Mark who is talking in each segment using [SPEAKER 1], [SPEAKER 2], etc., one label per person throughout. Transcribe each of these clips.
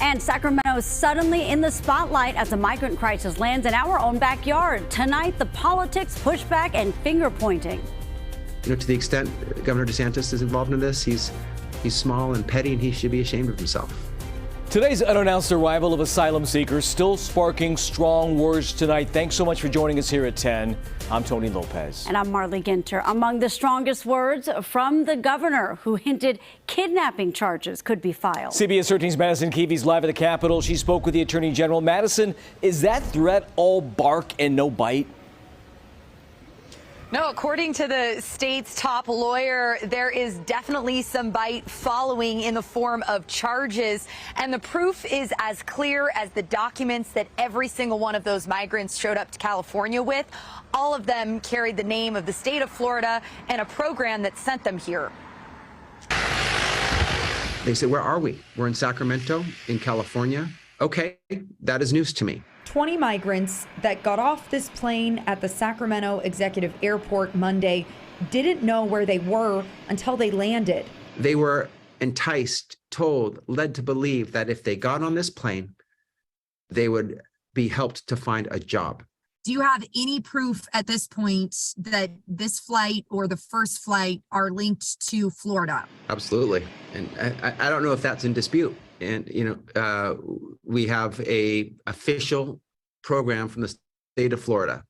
[SPEAKER 1] And Sacramento suddenly in the spotlight as the migrant crisis lands in our own backyard. Tonight, the politics, pushback, and finger pointing.
[SPEAKER 2] To the extent Governor DeSantis is involved in this, he's small and petty, and he should be ashamed of himself.
[SPEAKER 3] Today's unannounced arrival of asylum seekers still sparking strong words tonight. Thanks so much for joining us here at 10. I'm Tony Lopez.
[SPEAKER 1] And I'm Marley Ginter. Among the strongest words from the governor, who hinted kidnapping charges could be filed.
[SPEAKER 3] CBS 13's Madison Keevy's live at the Capitol. She spoke with the Attorney General. Madison, is that threat all bark and no bite?
[SPEAKER 4] No, according to the state's top lawyer, there is definitely some bite following in the form of charges. And the proof is as clear as the documents that every single one of those migrants showed up to California with. All of them carried the name of the state of Florida and a program that sent them here.
[SPEAKER 2] They said, where are we? We're in Sacramento, in California. Okay, that is news to me.
[SPEAKER 5] 20 migrants that got off this plane at the Sacramento Executive Airport Monday didn't know where they were until they landed.
[SPEAKER 2] They were enticed, told, led to believe that if they got on this plane, they would be helped to find a job.
[SPEAKER 6] Do you have any proof at this point that this flight or the first flight are linked to Florida?
[SPEAKER 2] Absolutely. And I don't know if that's in dispute. And, we have a official program from the state of Florida.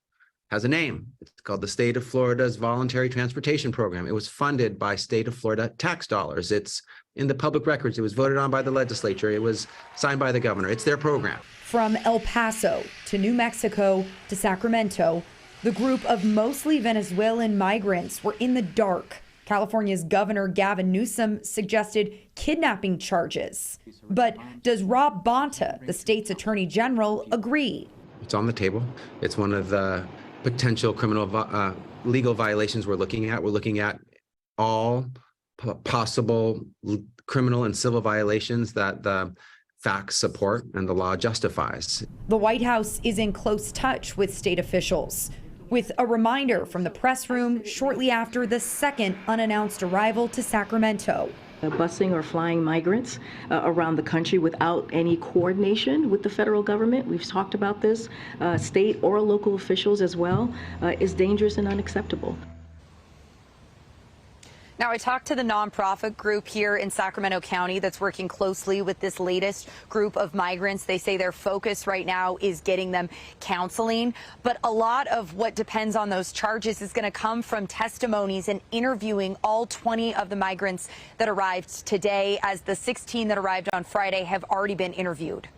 [SPEAKER 2] Has a name. It's called the State of Florida's Voluntary Transportation Program. It was funded by state of Florida tax dollars. It's in the public records. It was voted on by the legislature. It was signed by the governor. It's their program.
[SPEAKER 5] From El Paso to New Mexico to Sacramento, the group of mostly Venezuelan migrants were in the dark. California's Governor Gavin Newsom suggested kidnapping charges. But does Rob Bonta, the state's attorney general, agree?
[SPEAKER 2] It's on the table. It's one of the potential criminal legal violations we're looking at. We're looking at all possible criminal and civil violations that the facts support and the law justifies.
[SPEAKER 5] The White House is in close touch with state officials, with a reminder from the press room shortly after the second unannounced arrival to Sacramento.
[SPEAKER 7] Busing or flying migrants around the country without any coordination with the federal government, we've talked about this, state or local officials as well, is dangerous and unacceptable.
[SPEAKER 4] Now, I talked to the nonprofit group here in Sacramento County that's working closely with this latest group of migrants. They say their focus right now is getting them counseling. But a lot of what depends on those charges is going to come from testimonies and interviewing all 20 of the migrants that arrived today, as the 16 that arrived on Friday have already been interviewed.